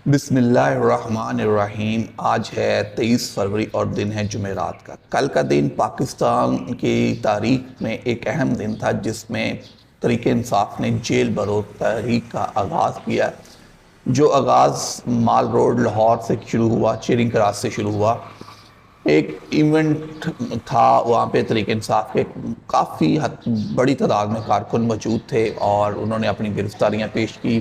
بسم اللہ الرحمن الرحیم۔ آج ہے 23 فروری اور دن ہے جمعرات کا۔ کل کا دن پاکستان کی تاریخ میں ایک اہم دن تھا جس میں تحریک انصاف نے جیل برو تحریک کا آغاز کیا، جو آغاز مال روڈ لاہور سے شروع ہوا، چیرنگ کراس سے شروع ہوا۔ ایک ایونٹ تھا، وہاں پہ تحریک انصاف کے کافی بڑی تعداد میں کارکن موجود تھے اور انہوں نے اپنی گرفتاریاں پیش کی۔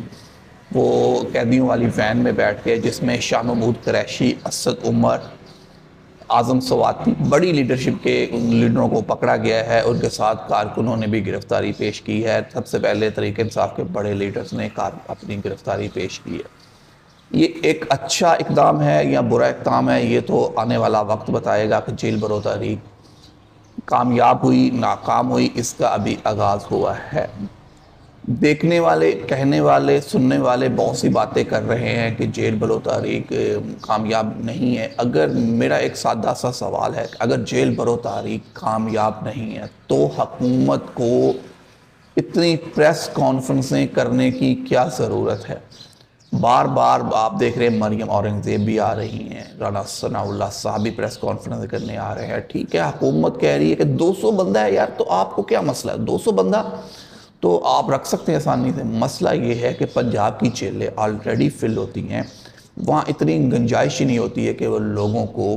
وہ قیدیوں والی وین میں بیٹھ کے، جس میں شاہ محمود قریشی، اسد عمر، اعظم سواتی، بڑی لیڈرشپ کے ان لیڈروں کو پکڑا گیا ہے۔ ان کے ساتھ کارکنوں نے بھی گرفتاری پیش کی ہے۔ سب سے پہلے تحریک انصاف کے بڑے لیڈرز نے اپنی گرفتاری پیش کی ہے۔ یہ ایک اچھا اقدام ہے یا برا اقدام ہے، یہ تو آنے والا وقت بتائے گا کہ جیل برو تحریک کامیاب ہوئی، ناکام ہوئی، اس کا ابھی آغاز ہوا ہے۔ دیکھنے والے، کہنے والے، سننے والے بہت سی باتیں کر رہے ہیں کہ جیل برو تحریک کامیاب نہیں ہے۔ اگر میرا ایک سادہ سا سوال ہے کہ اگر جیل برو تحریک کامیاب نہیں ہے تو حکومت کو اتنی پریس کانفرنسیں کرنے کی کیا ضرورت ہے؟ بار بار آپ دیکھ رہے ہیں مریم اورنگزیب بھی آ رہی ہیں، رانا ثناء اللہ صاحب بھی پریس کانفرنس کرنے آ رہے ہیں۔ ٹھیک ہے، حکومت کہہ رہی ہے کہ 200 بندہ ہے یار، تو آپ کو کیا مسئلہ ہے؟ 200 بندہ تو آپ رکھ سکتے ہیں آسانی سے۔ مسئلہ یہ ہے کہ پنجاب کی جیلیں آلریڈی فل ہوتی ہیں، وہاں اتنی گنجائش ہی نہیں ہوتی ہے کہ وہ لوگوں کو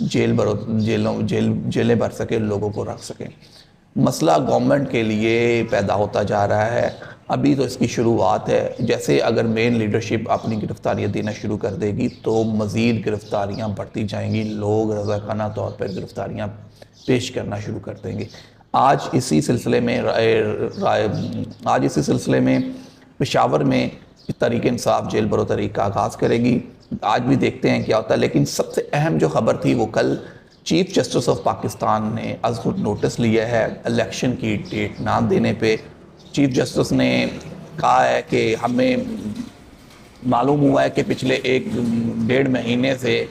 جیلیں بھر سکے، لوگوں کو رکھ سکیں۔ مسئلہ گورنمنٹ کے لیے پیدا ہوتا جا رہا ہے، ابھی تو اس کی شروعات ہے۔ جیسے اگر مین لیڈرشپ اپنی گرفتاریاں دینا شروع کر دے گی تو مزید گرفتاریاں بڑھتی جائیں گی، لوگ رضاکارانہ طور پر گرفتاریاں پیش کرنا شروع کر دیں گے۔ آج اسی سلسلے میں پشاور میں تحریک انصاف جیل برو تحریک کا آغاز کرے گی۔ آج بھی دیکھتے ہیں کیا ہوتا ہے، لیکن سب سے اہم جو خبر تھی وہ کل چیف جسٹس آف پاکستان نے از خود نوٹس لیا ہے الیکشن کی ڈیٹ نہ دینے پہ۔ چیف جسٹس نے کہا ہے کہ ہمیں معلوم ہوا ہے کہ پچھلے 1-1.5 مہینے سے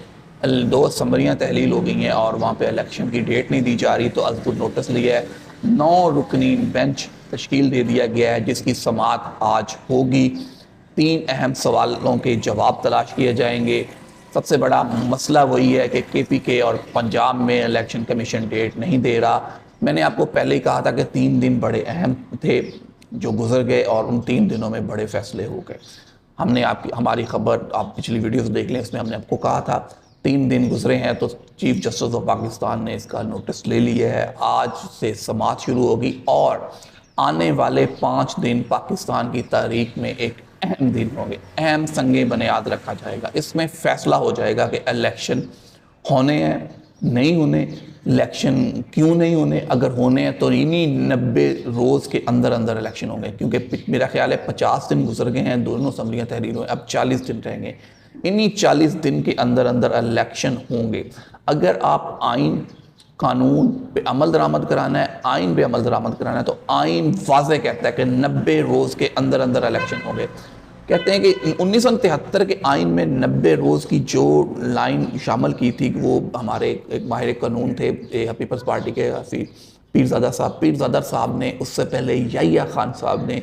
2 اسمبلیاں تحلیل ہو گئی ہیں اور وہاں پہ الیکشن کی ڈیٹ نہیں دی جا رہی، تو از خود نوٹس لیا ہے۔ 9 رکنی بینچ تشکیل دے دیا گیا ہے جس کی سماعت آج ہوگی۔ 3 اہم سوالوں کے جواب تلاش کیے جائیں گے۔ سب سے بڑا مسئلہ وہی ہے کہ کے پی کے اور پنجاب میں الیکشن کمیشن ڈیٹ نہیں دے رہا۔ میں نے آپ کو پہلے ہی کہا تھا کہ 3 دن بڑے اہم تھے جو گزر گئے اور ان 3 دنوں میں بڑے فیصلے ہو گئے۔ ہم نے ہماری خبر آپ پچھلی ویڈیوز دیکھ لیں، اس میں ہم نے آپ کو کہا تھا 3 دن گزرے ہیں تو چیف جسٹس آف پاکستان نے اس کا نوٹس لے لیا ہے۔ آج سے سماعت شروع ہوگی اور آنے والے 5 دن پاکستان کی تاریخ میں ایک اہم دن ہوں گے، اہم سنگ بنیاد رکھا جائے گا۔ اس میں فیصلہ ہو جائے گا کہ الیکشن ہونے ہیں، نہیں ہونے، الیکشن کیوں نہیں ہونے، اگر ہونے ہیں تو انہی 90 روز کے اندر اندر الیکشن ہوں گے، کیونکہ میرا خیال ہے 50 دن گزر گئے ہیں، دونوں اسمبلیاں تحریر ہوئے، اب 40 دن رہیں گے۔ انہی 40 دن کے اندر اندر الیکشن ہوں گے۔ اگر آپ آئین قانون پہ عمل درآمد کرانا ہے، آئین پہ عمل درآمد کرانا ہے، تو آئین واضح کہتا ہے کہ 90 روز کے اندر اندر الیکشن ہوں گے۔ کہتے ہیں کہ 1973 کے آئین میں 90 روز کی جو لائن شامل کی تھی، وہ ہمارے ایک ماہر قانون تھے پیپلز پارٹی کے پیرزادہ صاحب نے، اس سے پہلے یحییٰ خان صاحب نے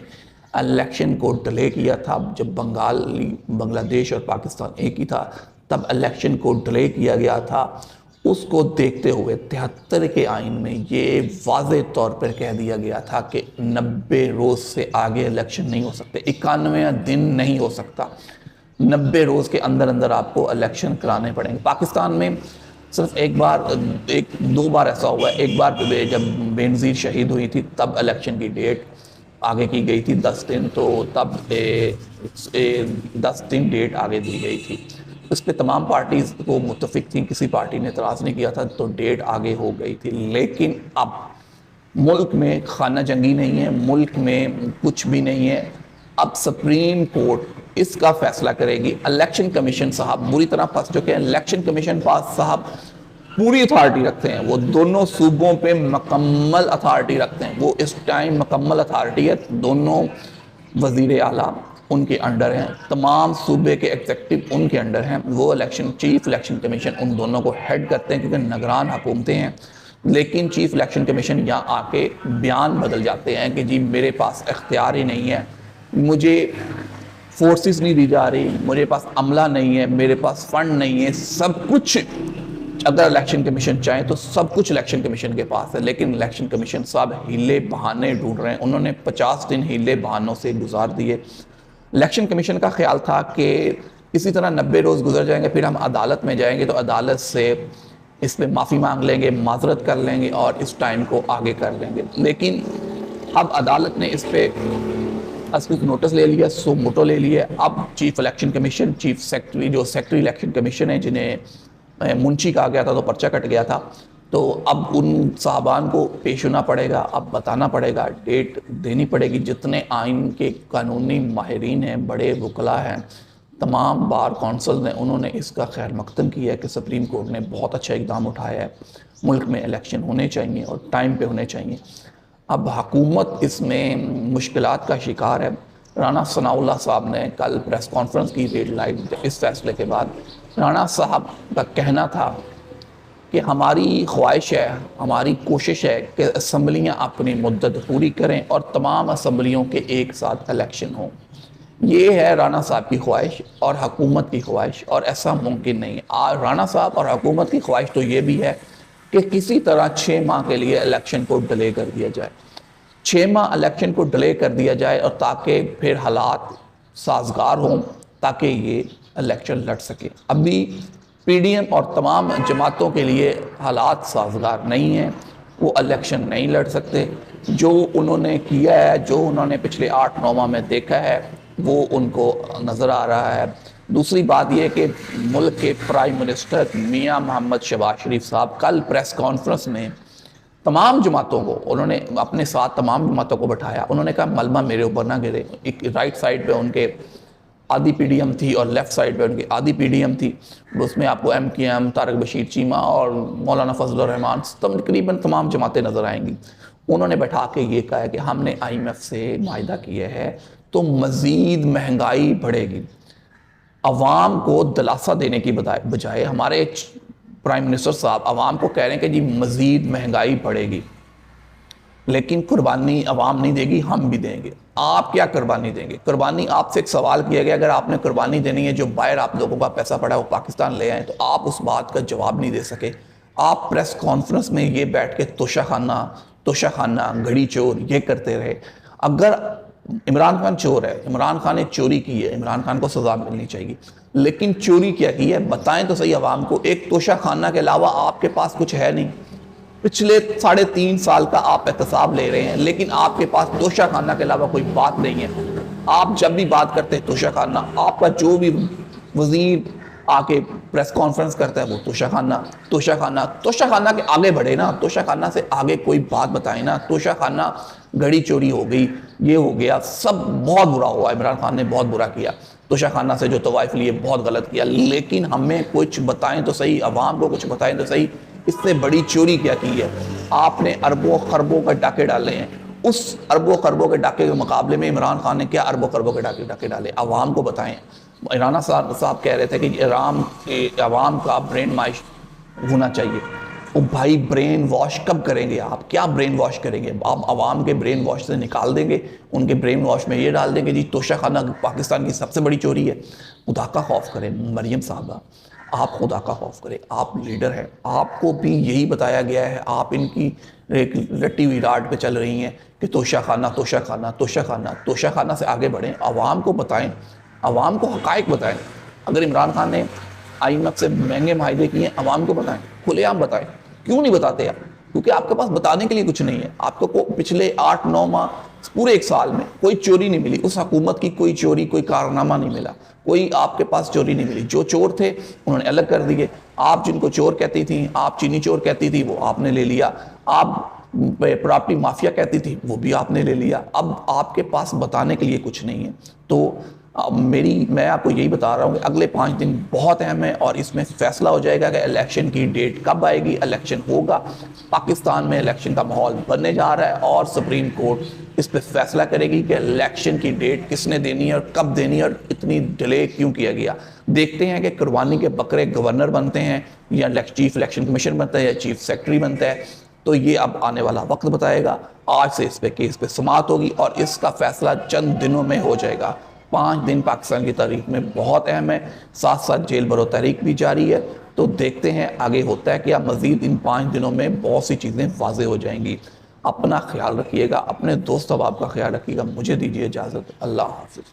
الیکشن کو ڈیلے کیا تھا۔ جب بنگلہ دیش اور پاکستان ایک ہی تھا تب الیکشن کو ڈیلے کیا گیا تھا۔ اس کو دیکھتے ہوئے 73 کے آئین میں یہ واضح طور پر کہہ دیا گیا تھا کہ 90 روز سے آگے الیکشن نہیں ہو سکتے، 91 دن نہیں ہو سکتا، 90 روز کے اندر اندر آپ کو الیکشن کرانے پڑیں گے۔ پاکستان میں صرف 2 بار ایسا ہوا ہے۔ ایک بار جب بے نظیر شہید ہوئی تھی تب الیکشن کی ڈیٹ آگے کی گئی تھی 10 دن، تو تب 10 دن ڈیٹ آگے دی گئی تھی۔ اس پہ تمام پارٹیز کو متفق تھیں، کسی پارٹی نے اعتراض نہیں کیا تھا، تو ڈیٹ آگے ہو گئی تھی۔ لیکن اب ملک میں خانہ جنگی نہیں ہے، ملک میں کچھ بھی نہیں ہے۔ اب سپریم کورٹ اس کا فیصلہ کرے گی۔ الیکشن کمیشن صاحب بری طرح پھنس چکے ہیں۔ الیکشن کمیشن پاس صاحب پوری اتھارٹی رکھتے ہیں، وہ دونوں صوبوں پہ مکمل اتھارٹی رکھتے ہیں، وہ اس ٹائم مکمل اتھارٹی ہے۔ دونوں وزیر اعلیٰ ان کے انڈر ہیں، تمام صوبے کے ایگزیکٹو ان کے انڈر ہیں، وہ چیف الیکشن کمیشن ان دونوں کو ہیڈ کرتے ہیں، کیونکہ نگران حکومتیں ہیں۔ لیکن چیف الیکشن کمیشن یہاں آ کے بیان بدل جاتے ہیں کہ جی میرے پاس اختیار ہی نہیں ہے، مجھے فورسز نہیں دی جا رہی، میرے پاس عملہ نہیں ہے، میرے پاس فنڈ نہیں ہے، سب کچھ اگر الیکشن کمیشن چاہیں تو سب کچھ الیکشن کمیشن کے پاس ہے، لیکن الیکشن کمیشن صاحب ہیلے بہانے ڈھونڈ رہے ہیں. انہوں نے 50 دن ہیلے بہانوں سے گزار دیے. الیکشن کمیشن کا خیال تھا کہ اسی طرح 90 روز گزر جائیں گے، پھر ہم عدالت میں جائیں گے تو عدالت سے اس پہ معافی مانگ لیں گے، معذرت کر لیں گے اور اس ٹائم کو آگے کر لیں گے. لیکن اب عدالت نے اس پہ نوٹس لے لیا، سو موٹو لے لیا. اب chief election commission, chief secretary, جو سیکرٹری الیکشن کمیشن ہے جنہیں منشی کہا گیا تھا تو پرچہ کٹ گیا تھا، تو اب ان صاحبان کو پیش ہونا پڑے گا، اب بتانا پڑے گا، ڈیٹ دینی پڑے گی. جتنے آئین کے قانونی ماہرین ہیں، بڑے وکلاء ہیں، تمام بار کونسل نے، انہوں نے اس کا خیر مقدم کیا ہے کہ سپریم کورٹ نے بہت اچھا اقدام اٹھایا ہے، ملک میں الیکشن ہونے چاہیے اور ٹائم پہ ہونے چاہیے. اب حکومت اس میں مشکلات کا شکار ہے. رانا ثناء اللہ صاحب نے کل پریس کانفرنس کی ریڈ لائٹ اس فیصلے کے بعد. رانا صاحب کا کہنا تھا کہ ہماری خواہش ہے، ہماری کوشش ہے کہ اسمبلیاں اپنی مدت پوری کریں اور تمام اسمبلیوں کے ایک ساتھ الیکشن ہوں. یہ ہے رانا صاحب کی خواہش اور حکومت کی خواہش، اور ایسا ممکن نہیں ہے. رانا صاحب اور حکومت کی خواہش تو یہ بھی ہے کہ کسی طرح 6 ماہ کے لیے الیکشن کو ڈیلے کر دیا جائے. 6 ماہ الیکشن کو ڈیلے کر دیا جائے اور تاکہ پھر حالات سازگار ہوں، تاکہ یہ الیکشن لڑ سکے. ابھی پی ڈی ایم اور تمام جماعتوں کے لیے حالات سازگار نہیں ہیں، وہ الیکشن نہیں لڑ سکتے. جو انہوں نے کیا ہے، جو انہوں نے پچھلے 8-9 ماہ میں دیکھا ہے، وہ ان کو نظر آ رہا ہے. دوسری بات یہ کہ ملک کے پرائم منسٹر میاں محمد شہباز شریف صاحب کل پریس کانفرنس میں تمام جماعتوں کو، انہوں نے اپنے ساتھ تمام جماعتوں کو بٹھایا. انہوں نے کہا ملبہ میرے اوپر نہ گرے. ایک رائٹ سائڈ پہ ان کے آدھی پی ڈی ایم تھی اور لیفٹ سائڈ پہ ان کی آدھی پی ڈی ایم تھی. اس میں آپ کو ایم کیو ایم، طارق بشیر چیمہ اور مولانا فضل الرحمان، تقریباً تمام جماعتیں نظر آئیں گی. انہوں نے بٹھا کے یہ کہا کہ ہم نے آئی ایم ایف سے معاہدہ کیا ہے تو مزید مہنگائی بڑھے گی. عوام کو دلاسا دینے کی بجائے ہمارے پرائم منسٹر صاحب عوام کو کہہ رہے ہیں کہ جی مزید مہنگائی بڑھے گی، لیکن قربانی عوام نہیں دے گی، ہم بھی دیں گے. آپ کیا قربانی دیں گے؟ قربانی آپ سے ایک سوال کیا گیا، اگر آپ نے قربانی دینی ہے، جو باہر آپ لوگوں کا پیسہ پڑا ہے وہ پاکستان لے آئیں، تو آپ اس بات کا جواب نہیں دے سکے. آپ پریس کانفرنس میں یہ بیٹھ کے توشہ خانہ گھڑی چور یہ کرتے رہے. اگر عمران خان چور ہے، عمران خان نے چوری کی ہے، عمران خان کو سزا ملنی چاہیے، لیکن چوری کیا کی ہے بتائیں تو صحیح عوام کو. ایک توشہ خانہ کے علاوہ آپ کے پاس کچھ ہے نہیں. پچھلے 3.5 سال کا آپ احتساب لے رہے ہیں، لیکن آپ کے پاس توشہ خانہ کے علاوہ کوئی بات نہیں ہے. آپ جب بھی بات کرتے ہیں توشہ خانہ، آپ کا جو بھی وزیر آ کے پریس کانفرنس کرتا ہے وہ توشہ خانہ کے آگے بڑھے نا، توشہ خانہ سے آگے کوئی بات بتائیں نا. توشہ خانہ گھڑی چوری ہو گئی، یہ ہو گیا، سب بہت برا ہوا. عمران خان نے بہت برا کیا، توشہ خانہ سے جو طوائف لیے بہت غلط کیا، لیکن ہمیں کچھ بتائیں تو صحیح، عوام کو کچھ بتائیں تو صحیح. اس سے بڑی چوری کیا کی ہے؟ آپ نے اربوں خربوں کا ڈاکے ڈالے ہیں. اس اربوں خربوں کے ڈاکے کے مقابلے میں عمران خان نے کیا اربوں خربوں کے ڈاکے ڈالے؟ عوام کو بتائیں. رانا صاحب کہہ رہے تھے کہ عوام کا برین واش ہونا چاہیے. او بھائی برین واش کب کریں گے؟ آپ کیا برین واش کریں گے؟ آپ عوام کے برین واش سے نکال دیں گے، ان کے برین واش میں یہ ڈال دیں گے جی توشہ خانہ پاکستان کی سب سے بڑی چوری ہے. خدا کا خوف کریں مریم صاحبہ، آپ خدا کا خوف کریں. آپ لیڈر ہیں، آپ کو بھی یہی بتایا گیا ہے. آپ ان کی ایک رٹی ہوئی راڈ پہ چل رہی ہیں کہ توشہ خانہ سے آگے بڑھیں. عوام کو بتائیں، عوام کو حقائق بتائیں. اگر عمران خان نے آئی ایم ایف سے مہنگے معاہدے کیے ہیں، عوام کو بتائیں، کھلے عام بتائیں. کیوں نہیں بتاتے آپ؟ کیونکہ آپ کے پاس بتانے کے لیے کچھ نہیں ہے. آپ کو پچھلے 8-9 ماہ پورے 1 سال میں کوئی چوری نہیں ملی. اس حکومت کی کوئی چوری، کوئی کارنامہ نہیں ملا. کوئی آپ کے پاس چوری نہیں ملی. جو چور تھے انہوں نے الگ کر دیے. آپ جن کو چور کہتی تھیں، آپ چینی چور کہتی تھی، وہ آپ نے لے لیا. آپ پراپرٹی مافیا کہتی تھی، وہ بھی آپ نے لے لیا. اب آپ کے پاس بتانے کے لیے کچھ نہیں ہے. تو میں آپ کو یہی بتا رہا ہوں کہ اگلے 5 دن بہت اہم ہے اور اس میں فیصلہ ہو جائے گا کہ الیکشن کی ڈیٹ کب آئے گی. الیکشن ہوگا، پاکستان میں الیکشن کا ماحول بننے جا رہا ہے اور سپریم کورٹ اس پہ فیصلہ کرے گی کہ الیکشن کی ڈیٹ کس نے دینی ہے اور کب دینی ہے اور اتنی ڈیلے کیوں کیا گیا. دیکھتے ہیں کہ قربانی کے بکرے گورنر بنتے ہیں یا چیف الیکشن کمیشن بنتا ہے یا چیف سیکرٹری بنتا ہے. تو یہ اب آنے والا وقت بتائے گا. آج سے اس پہ کیس پہ سماعت ہوگی اور اس کا فیصلہ چند دنوں میں ہو جائے گا. 5 دن پاکستان کی تاریخ میں بہت اہم ہے، ساتھ ساتھ جیل برو تحریک بھی جاری ہے، تو دیکھتے ہیں آگے ہوتا ہے کیا۔ مزید ان 5 دنوں میں بہت سی چیزیں واضح ہو جائیں گی۔ اپنا خیال رکھیے گا، اپنے دوست احباب کا خیال رکھیے گا۔ مجھے دیجیے اجازت، اللہ حافظ۔